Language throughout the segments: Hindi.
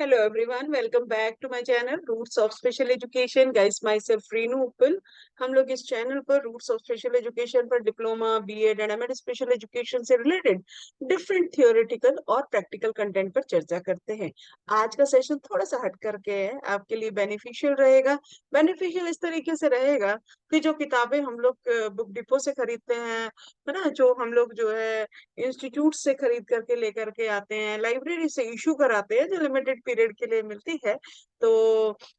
Hello everyone, welcome back to my channel Roots of Special Education. Guys, myself Reenu Uppal. हम लोग इस चैनल पर रूट्स ऑफ स्पेशल एजुकेशन पर diploma, BEd and MEd special education से रिलेटेड डिफरेंट थियोरेटिकल और प्रैक्टिकल कंटेंट पर चर्चा करते हैं। आज का सेशन थोड़ा सा हट करके है, आपके लिए बेनिफिशियल रहेगा। बेनिफिशियल इस तरीके से रहेगा कि जो किताबें हम लोग बुक डिपो से खरीदते हैं, है ना, जो हम लोग जो है इंस्टीट्यूट से खरीद करके लेकर के आते हैं, लाइब्रेरी से इशू कराते हैं, जो लिमिटेड पीरियड के लिए मिलती है। तो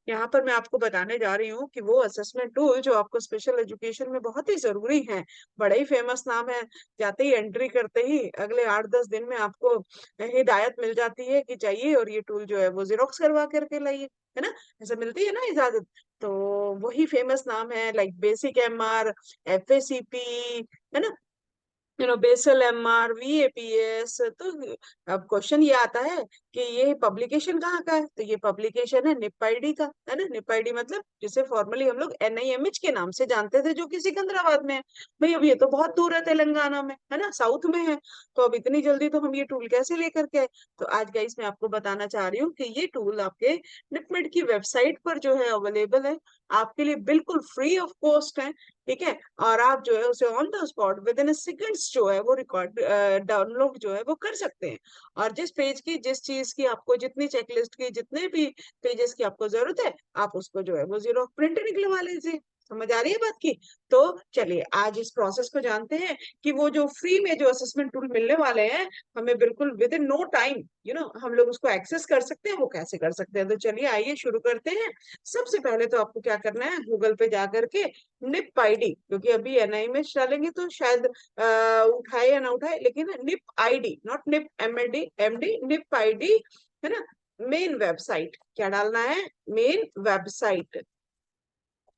यहाँ पर मैं आपको बताने जा रही हूँ कि वो असेसमेंट टूल जो आपको स्पेशल एजुकेशन में बहुत ही जरूरी है, बड़ा ही फेमस नाम है। जाते ही एंट्री करते ही अगले 8-10 दिन में आपको हिदायत मिल जाती है कि चाहिए और ये टूल जो है वो जेरोक्स करवा करके लाइए, है ना। ऐसा मिलती है ना इजाजत। तो वही फेमस नाम है, लाइक बेसिक एमआर, एफएसीपी, है ना, बेसल एमआर, वीएपीएस। तो अब क्वेश्चन ये आता है कि ये पब्लिकेशन कहाँ का है, तो ये पब्लिकेशन है निपाईडी का, है ना। निपाईडी मतलब जिसे फॉर्मली हम लोग एनआईएमएच के नाम से जानते थे, जो कि सिकंदराबाद में है। भाई अब ये तो बहुत दूर है, तेलंगाना में है ना, साउथ में है। तो अब इतनी जल्दी तो हम ये टूल कैसे लेकर के आए। तो आज गाइस मैं आपको बताना चाह रही हूँ कि ये टूल आपके निपमेड की वेबसाइट पर जो है अवेलेबल है, आपके लिए बिल्कुल फ्री ऑफ कॉस्ट है। ठीक है, और आप जो है उसे on the spot with in seconds जो है वो रिकॉर्ड डाउनलोड जो है वो कर सकते हैं। और जिस पेज की, जिस चीज की आपको, जितनी चेकलिस्ट की, जितने भी पेजेस की आपको जरूरत है, आप उसको जो है वो जीरो प्रिंट निकलवा लीजिए। समझ आ रही है बात की। तो चलिए आज इस प्रोसेस को जानते हैं कि वो जो फ्री में जो असेसमेंट टूल मिलने वाले हैं, हमें बिल्कुल विद इन नो टाइम हम लोग उसको एक्सेस कर सकते हैं, वो कैसे कर सकते हैं। तो चलिए आइए शुरू करते हैं। सबसे पहले तो आपको क्या करना है, गूगल पे जा करके निप आईडी, क्योंकि अभी एनआई में डालेंगे तो शायद उठाए या ना उठाए, लेकिन NIP ID, not NIP MD MD, NIP ID, है ना। मेन वेबसाइट क्या डालना है, मेन वेबसाइट।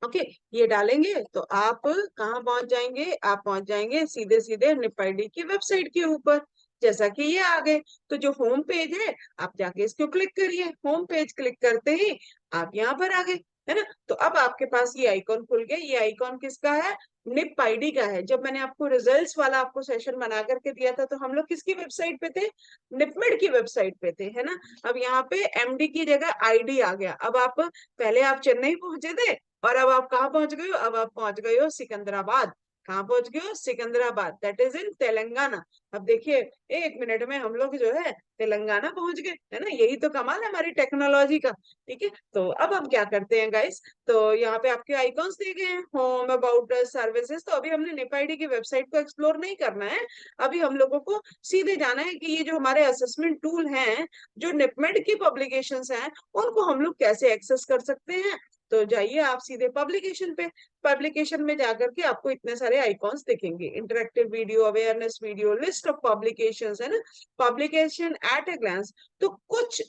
ओके, ये डालेंगे तो आप कहाँ पहुंच जाएंगे, आप पहुंच जाएंगे सीधे सीधे निप आईडी की वेबसाइट के ऊपर। जैसा कि ये आ गए, तो जो होम पेज है आप जाके इसको क्लिक करिए। होम पेज क्लिक करते ही आप यहाँ पर आ गए, है ना। तो अब आपके पास ये आइकॉन खुल गया। ये आइकॉन किसका है, निप आईडी का है। जब मैंने आपको रिजल्ट्स वाला आपको सेशन बना करके दिया था, तो हम लोग किसकी वेबसाइट पे थे, निपमेड की वेबसाइट पे थे, है ना। अब यहाँ पे एमडी की जगह आईडी आ गया। अब आप, पहले आप चेन्नई पहुंचे थे और अब आप कहाँ पहुंच गए हो, अब आप पहुंच गए हो सिकंदराबाद। कहाँ पहुंच गए हो, Secunderabad, that is in Telangana. अब देखिए 1 मिनट में हम लोग जो है तेलंगाना पहुंच गए, है ना। यही तो कमाल है हमारी टेक्नोलॉजी का। ठीक है, तो अब हम क्या करते हैं गाइस, तो यहाँ पे आपके आइकॉन्स दिए गए हैं, होम, अबाउट, सर्विसेज। तो अभी हमने निपाईडी की वेबसाइट को एक्सप्लोर नहीं करना है। अभी हम लोगों को सीधे जाना है कि ये जो हमारे असेसमेंट टूल हैं, जो निपमेड की पब्लिकेशंस हैं, उनको हम लोग कैसे एक्सेस कर सकते हैं। तो जाइए आप सीधे पब्लिकेशन पे। पब्लिकेशन में जाकर के आपको इतने सारे आइकॉन्स दिखेंगे, interactive video, awareness video, list of publications, है ना, पब्लिकेशन एट ए ग्लांस। तो कुछ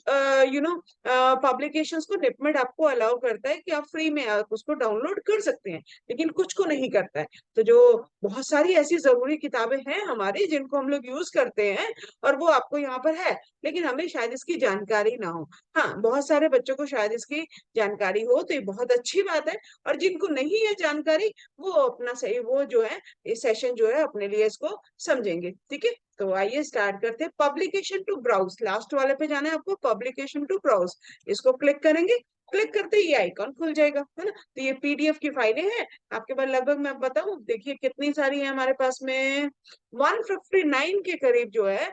पब्लिकेशंस को निपमेड आपको अलाउ करता है कि आप फ्री में आप उसको डाउनलोड कर सकते हैं, लेकिन कुछ को नहीं करता है। तो जो बहुत सारी ऐसी जरूरी किताबें हैं हमारी जिनको हम लोग यूज करते हैं, और वो आपको यहाँ पर है, लेकिन हमें शायद इसकी जानकारी ना हो। हाँ, बहुत सारे बच्चों को शायद इसकी जानकारी हो, तो ये बहुत अच्छी बात है। और जिनको नहीं है जानकारी, वो अपना सही, वो जो है इस सेशन जो है अपने लिए इसको समझेंगे। ठीक है, तो आइए स्टार्ट करते हैं। पब्लिकेशन टू ब्राउज, लास्ट वाले पे जाना है आपको, पब्लिकेशन टू ब्राउज, इसको क्लिक करेंगे। क्लिक करते ही ये आइकॉन खुल जाएगा, है ना। तो ये पीडीएफ की फाइलें हैं आपके पास, लगभग मैं बताऊं, देखिए कितनी सारी है हमारे पास में, 159 के करीब जो है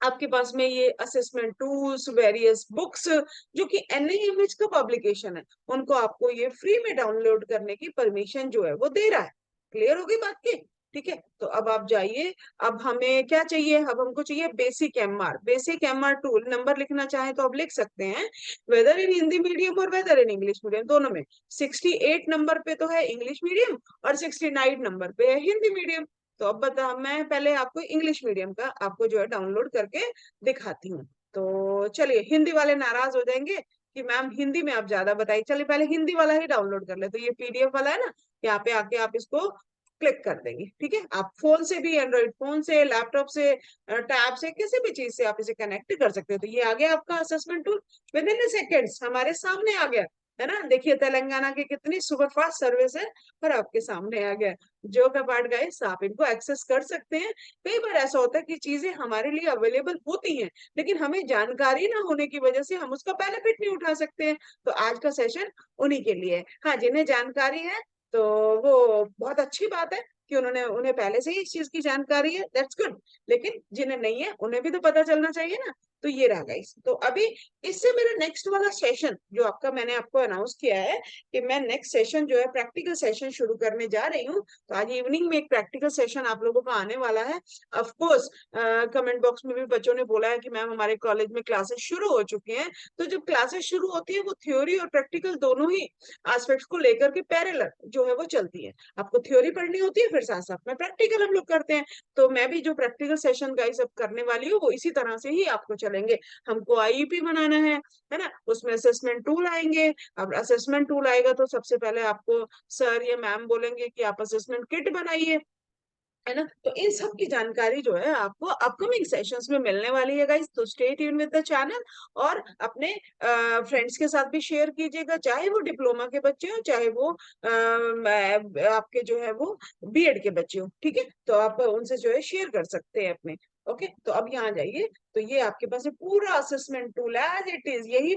आपके पास में ये असेसमेंट टूल्स, वेरियस बुक्स, जो कि एनआईएमएच का पब्लिकेशन है, उनको आपको ये फ्री में डाउनलोड करने की परमिशन जो है वो दे रहा है। क्लियर होगी बात की। ठीक है, तो अब आप जाइए। अब हमें क्या चाहिए, अब हमको चाहिए basic MR. Basic MR tool, number लिखना चाहे तो आप लिख सकते हैं, वेदर इन हिंदी मीडियम और वेदर इन इंग्लिश मीडियम, दोनों में। 68 नंबर पे तो है इंग्लिश मीडियम, और 69 नंबर पे है हिंदी मीडियम। तो अब बता, मैं पहले आपको इंग्लिश मीडियम का आपको जो है डाउनलोड करके दिखाती हूँ। तो चलिए, हिंदी वाले नाराज हो जाएंगे कि मैम हिंदी में आप ज्यादा बताइए, चलिए पहले हिंदी वाला ही डाउनलोड कर ले। तो ये पीडीएफ वाला है ना, यहाँ पे आके आप इसको क्लिक कर देंगे। ठीक है, आप फोन से भी, एंड्रॉइड फोन से, लैपटॉप से, टैब से, किसी भी चीज से आप इसे कनेक्ट कर सकते हो। तो ये आ गया आपका assessment tool, with in seconds हमारे सामने आ गया। है ना। देखिए तेलंगाना की कितनी सुपरफास्ट सर्विस है पर आपके सामने आ गया। जो का पार्ट गाइस आप इनको एक्सेस कर सकते हैं। कई बार ऐसा होता है कि चीजें हमारे लिए अवेलेबल होती हैं लेकिन हमें जानकारी ना होने की वजह से हम उसका बेनिफिट नहीं उठा सकते हैं। तो आज का सेशन उन्हीं के लिए है। हाँ, जिन्हें जानकारी है तो वो बहुत अच्छी बात है कि उन्होंने उन्हें पहले से ही इस चीज की जानकारी है, दैट्स गुड। लेकिन जिन्हें नहीं है उन्हें भी तो पता चलना चाहिए ना। तो ये रहा गाइस। तो अभी इससे मेरा नेक्स्ट वाला सेशन जो आपका मैंने आपको अनाउंस किया है कि मैं नेक्स्ट सेशन जो है प्रैक्टिकल सेशन शुरू करने जा रही हूँ। तो आज इवनिंग में एक प्रैक्टिकल सेशन आप लोगों का आने वाला है। ऑफ कोर्स कमेंट बॉक्स में भी बच्चों ने बोला है कि मैम हमारे कॉलेज में क्लासेस शुरू हो चुकी हैं। तो जब क्लासेस शुरू होती है वो थ्योरी और प्रैक्टिकल दोनों ही एस्पेक्ट्स को लेकर के पैरेलल जो है वो चलती है। आपको थ्योरी पढ़नी होती है फिर साथ साथ में प्रैक्टिकल हम लोग करते हैं। तो मैं भी जो प्रैक्टिकल सेशन गाइस अब करने वाली हूँ वो इसी तरह से ही आपको चलेंगे। हमको आईईपी बनाना है ना। उसमें असेसमेंट टूल आएंगे। अब असेसमेंट टूल आएगा तो सबसे पहले आपको सर या मैम बोलेंगे कि आप असेसमेंट किट बनाइए, है ना। तो इन सब की जानकारी जो है आपको अपकमिंग सेशंस में मिलने वाली है गाइस। तो stay tune with the channel और अपने फ्रेंड्स के साथ भी शेयर कीजिएगा, चाहे वो डिप्लोमा के बच्चे हो चाहे वो आपके जो है वो बीएड के बच्चे हो। ठीक है, तो आप उनसे जो है शेयर कर सकते हैं अपने। ओके, तो अब यहाँ जाइए। तो ये आपके पास है पूरा assessment tool as it is. यही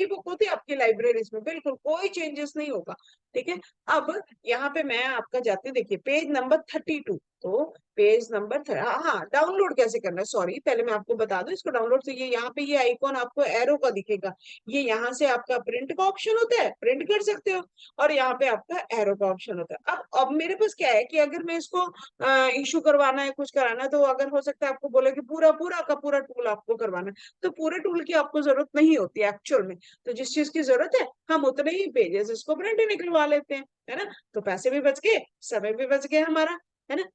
बुक होती है आपकी लाइब्रेरीज में, बिल्कुल कोई चेंजेस नहीं होगा। ठीक है, अब यहाँ पे मैं आपका जाती हूँ, देखिए पेज नंबर 32। तो पेज नंबर हाँ, डाउनलोड कैसे करना है, सॉरी पहले मैं आपको बता दूं इसको डाउनलोड। तो ये यहाँ पे ये आइकॉन आपको एरो का दिखेगा। ये यहाँ से आपका प्रिंट का ऑप्शन होता है, प्रिंट कर सकते हो। और यहाँ पे आपका एरो का ऑप्शन होता है। अब मेरे पास क्या है कि अगर मैं इसको इशू करवाना है, कुछ कराना है, तो अगर हो सकता है आपको बोले कि पूरा पूरा का पूरा टूल आपको करवाना है, तो पूरे टूल की आपको जरूरत नहीं होती है एक्चुअल में। तो जिस चीज की जरूरत है हम उतने ही पेजेस इसको प्रिंट निकलवा लेते हैं, है ना। तो पैसे भी बच गए, समय भी बच गया हमारा, है ना।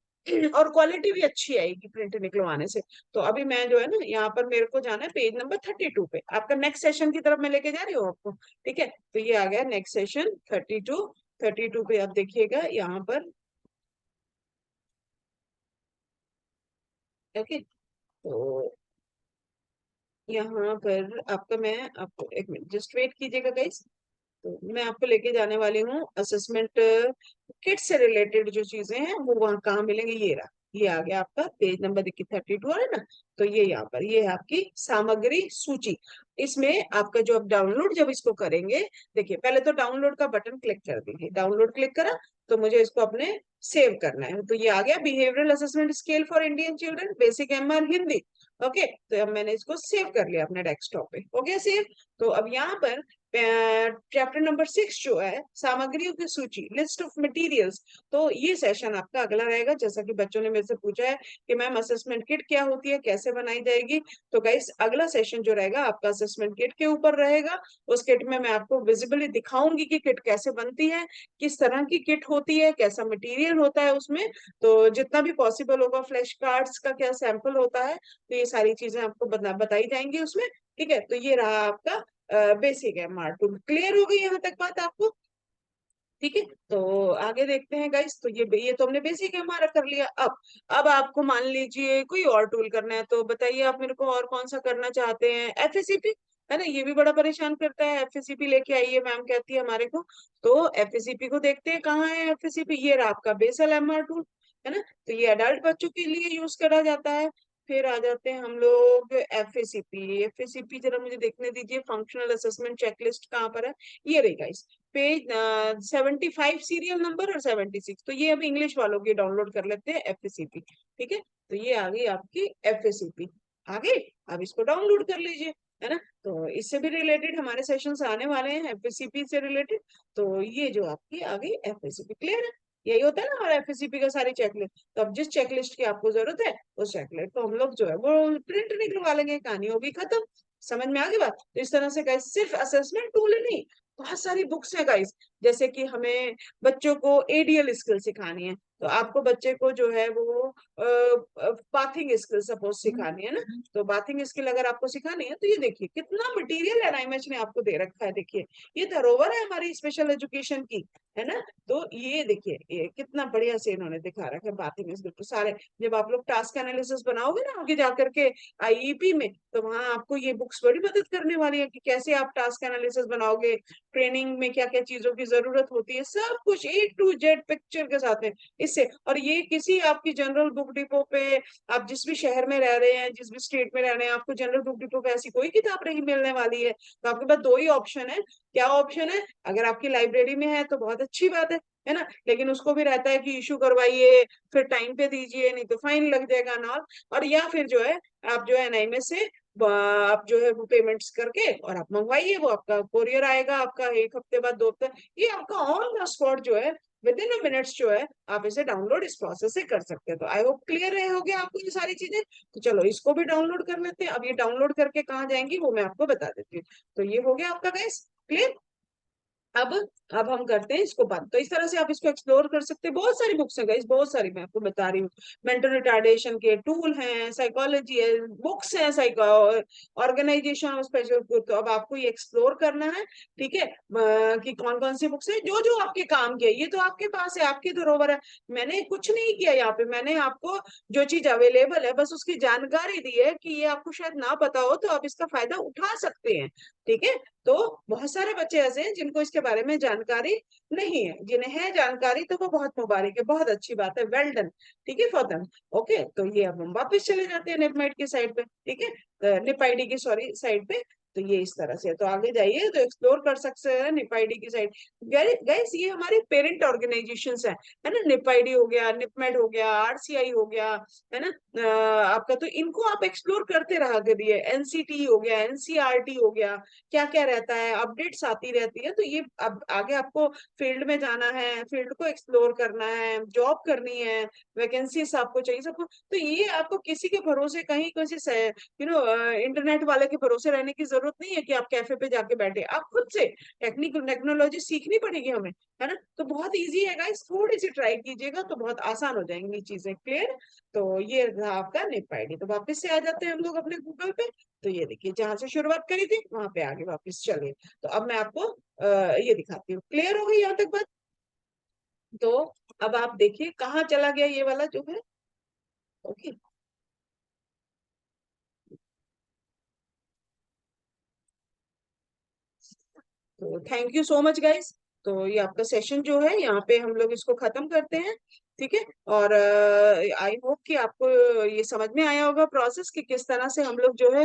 और क्वालिटी भी अच्छी आएगी प्रिंट निकलवाने से। तो अभी मैं जो है ना यहाँ पर मेरे को जाना है पेज नंबर 32 पे, आपका नेक्स्ट सेशन की तरफ मैं लेके जा रही हूँ आपको। ठीक है, तो ये आ गया नेक्स्ट सेशन 32 पे। आप देखिएगा यहाँ पर। ओके, तो यहाँ पर आपका मैं आपको एक मिनट जस्ट वेट कीजिएगा गाइस। तो मैं आपको लेके जाने वाली हूँ असेसमेंट किट से रिलेटेड जो चीजें हैं वो वहाँ कहाँ मिलेंगे। ये रहा, ये आ गया आपका पेज नंबर देखिए 32 है ना। तो ये यहाँ पर ये है आपकी सामग्री सूची। इसमें आपका जो आप डाउनलोड जब इसको करेंगे, देखिए पहले तो डाउनलोड का बटन क्लिक कर दीजिए। डाउनलोड क्लिक करा तो मुझे इसको अपने सेव करना है। तो ये आ गया behavioural assessment scale for Indian children basic MR Hindi. Okay, तो अब मैंने इसको सेव कर लिया अपने डेस्कटॉप पे। हो गया सेव। तो अब यहाँ पर चैप्टर नंबर 6 जो है सामग्रियों की सूची लिस्ट ऑफ मटेरियल्स। तो ये सेशन आपका अगला रहेगा। जैसा कि बच्चों ने मेरे से पूछा है कि मैम असेसमेंट किट क्या होती है, कैसे बनाई जाएगी, तो गाइस अगला सेशन जो रहेगा आपका असेसमेंट किट के ऊपर रहेगा। उस किट में मैं आपको विजिबली दिखाऊंगी कि किट कैसे बनती है, किस तरह की किट होती है, कैसा मटेरियल होता है उसमें। तो जितना भी पॉसिबल होगा फ्लैश कार्ड्स का क्या सैंपल होता है, तो ये सारी चीजें आपको बताई जाएंगी उसमें। ठीक है, तो ये रहा आपका बेसिक है मार्टूल। क्लियर हो गई यहाँ तक बात आपको? ठीक है, तो आगे देखते हैं गाइस। तो ये तो हमने बेसिक हमारा कर लिया। अब आपको मान लीजिए कोई और टूल करना है तो बताइए आप मेरे को और कौन सा करना चाहते हैं। एफएसीपी है ना, ये भी बड़ा परेशान करता है। एफएसीपी लेके आइए मैम कहती है हमारे को। तो एफएसीपी को देखते हैं कहाँ है एफएसीपी। ये रहा आपका बेसल एमआर टूल, है ना। तो ये अडल्ट बच्चों के लिए यूज करा जाता है। फिर आ जाते हैं हम लोग एफएसीपी। एफएसीपी जरा मुझे देखने दीजिए, फंक्शनल असेसमेंट चेकलिस्ट कहाँ पर है। ये रही गाइस पेज 75 सीरियल नंबर और 76। तो ये अभी इंग्लिश वालों की डाउनलोड कर लेते हैं एफएसीपी। ठीक है, तो ये आ गई आपकी एफएसीपी। आ गई, अब इसको डाउनलोड कर लीजिए, है ना। तो इससे भी रिलेटेड हमारे सेशंस आने वाले हैं एफएसीपी से रिलेटेड। तो ये जो आपकी आ गई एफएसीपी। क्लियर है? यही होता है ना हमारा एफएसीपी का सारी चेकलिस्ट। तो अब जिस चेकलिस्ट की आपको जरूरत है उस चेकलिस्ट को हम लोग जो है वो प्रिंट निकलवा लेंगे, कहानी होगी खत्म। समझ में आ गई बात? तो इस तरह से गाइस सिर्फ असेसमेंट टूल ही नहीं, बहुत सारी बुक्स है गाइस जैसे कि हमें बच्चों को एडीएल स्किल सिखानी है, तो आपको बच्चे को जो है वो बाथिंग स्किल सपोज सिखानी है ना, तो बाथिंग स्किल अगर आपको सिखानी है तो ये देखिए कितना मटेरियल एनआईएमएच ने आपको दे रखा है। देखिए ये धरोहर है हमारी स्पेशल एजुकेशन की, है ना। तो ये देखिए ये कितना बढ़िया से इन्होंने दिखा रखा है बाथिंग स्किल। तो सारे जब आप लोग टास्क एनालिसिस बनाओगे ना आगे जाकर के आईईपी में, तो वहां आपको ये बुक्स बड़ी मदद करने वाली है कि कैसे आप टास्क एनालिसिस बनाओगे, ट्रेनिंग में क्या क्या चीजों की जरूरत होती है, सब कुछ A to Z पिक्चर के साथ है इससे। और ये किसी आपकी जनरल बुक डिपो पे, आप जिस भी शहर में रह रहे हैं, जिस भी स्टेट में रह रहे हैं, आपको जनरल बुक डिपो पे ऐसी कोई किताब नहीं मिलने वाली है। तो आपके पास दो ही ऑप्शन है। क्या ऑप्शन है? अगर आपकी लाइब्रेरी में है तो बहुत अच्छी बात है ना, लेकिन उसको भी रहता है कि इशू करवाइए, फिर टाइम पे दीजिए, नहीं तो फाइन लग जाएगा ना। और या फिर जो है आप जो है एनआईएमएस से आप जो है वो पेमेंट्स करके और आप मंगवाइए, वो आपका कोरियर आएगा आपका 1 हफ्ते बाद, 2 हफ्ते, ये आपका ऑन द स्पॉट जो है विद इन अ मिनट्स जो है आप इसे डाउनलोड इस प्रोसेस से कर सकते हैं। तो आई होप क्लियर रहे होगे आपको ये सारी चीजें। तो चलो इसको भी डाउनलोड कर लेते हैं। अब ये डाउनलोड करके कहाँ जाएंगी वो मैं आपको बता देती हूँ। तो ये हो गया आपका गाइस क्लियर। अब अब हम करते हैं इसको बंद। तो इस तरह से आप इसको एक्सप्लोर कर सकते हैं। बहुत सारी बुक्स हैं गाइस, बहुत सारी, मैं आपको बता रही हूँ। मेंटल रिटार्डेशन के टूल हैं, साइकोलॉजी है, बुक्स हैं, साइको ऑर्गेनाइजेशन स्पेशल। तो अब आपको ये एक्सप्लोर करना है, ठीक है, कि कौन कौन सी बुक्स है जो जो आपके काम की है। ये तो आपके पास है, आपकी धरोहर है। मैंने कुछ नहीं किया यहाँ पे, मैंने आपको जो चीज अवेलेबल है बस उसकी जानकारी दी है कि ये आपको शायद ना पता हो तो आप इसका फायदा उठा सकते हैं, ठीक है। तो बहुत सारे बच्चे ऐसे हैं जिनको इसके बारे में जानकारी नहीं है, जिन्हें है जानकारी तो वो बहुत मुबारक है, बहुत अच्छी बात है, वेल डन, ठीक है फॉर देम। ओके, तो ये अब हम वापस चले जाते हैं निपमाइड की साइड पे, ठीक है, निपाइडी की सॉरी साइड पे। तो ये इस तरह से है। तो आगे जाइए तो एक्सप्लोर कर सकते हैं निपाइडी की साइड। गाइस ये हमारे पेरेंट ऑर्गेनाइजेशंस है ना, निपाइडी हो गया, निपमेड हो गया, आरसीआई हो गया, है ना, आपका। तो इनको आप एक्सप्लोर करते रहा करिए। एनसीटी हो गया, एनसीआरटी हो गया, क्या क्या रहता है, अपडेट्स आती रहती है। तो ये अब आगे आपको फील्ड में जाना है, फील्ड को एक्सप्लोर करना है, जॉब करनी है, वैकेंसीज आपको चाहिए सबको। तो ये आपको किसी के भरोसे कहीं किसी इंटरनेट वाले के भरोसे रहने की जरूरत नहीं है कि आप कैफे पे जाके बैठे। आप खुद से टेक्नोलॉजी सीखनी पड़ेगी हमें, है ना। तो बहुत इजी है गाइस, थोड़ी सी ट्राई कीजिएगा तो बहुत आसान हो जाएंगी चीजें, क्लियर। तो ये रहा आपका निप आईडी। तो वापस से आ जाते हैं हम लोग अपने गूगल पे। तो ये देखिए जहां से शुरुआत करी थी वहां पे आगे वापस चले। तो अब मैं आपको ये दिखाती हूँ। क्लियर हो गई यहाँ तक बात? तो अब आप देखिए कहाँ चला गया ये वाला जो है। ओके, तो thank you so much guys. तो ये आपका सेशन जो है यहाँ पे हम लोग इसको खत्म करते हैं, ठीक है। और आई होप कि आपको ये समझ में आया होगा प्रोसेस कि किस तरह से हम लोग जो है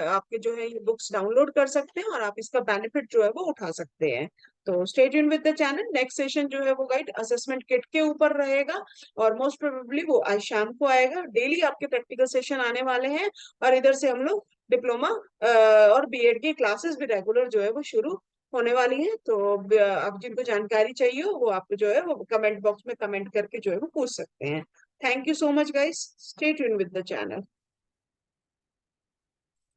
आपके जो है ये बुक्स डाउनलोड कर सकते हैं और आप इसका बेनिफिट जो है वो उठा सकते हैं। तो stay tuned with the channel. Next session जो है वो गाइड असेसमेंट किट के ऊपर रहेगा और मोस्ट प्रोबेबली वो आज शाम को आएगा। डेली आपके प्रैक्टिकल सेशन आने वाले हैं और इधर से हम लोग डिप्लोमा और बीएड की क्लासेस भी रेगुलर जो है वो शुरू होने वाली है। तो आप जिनको जानकारी चाहिए हो वो आप जो है वो कमेंट बॉक्स में कमेंट करके जो है वो पूछ सकते हैं। Thank you so much guys, stay tune with the channel.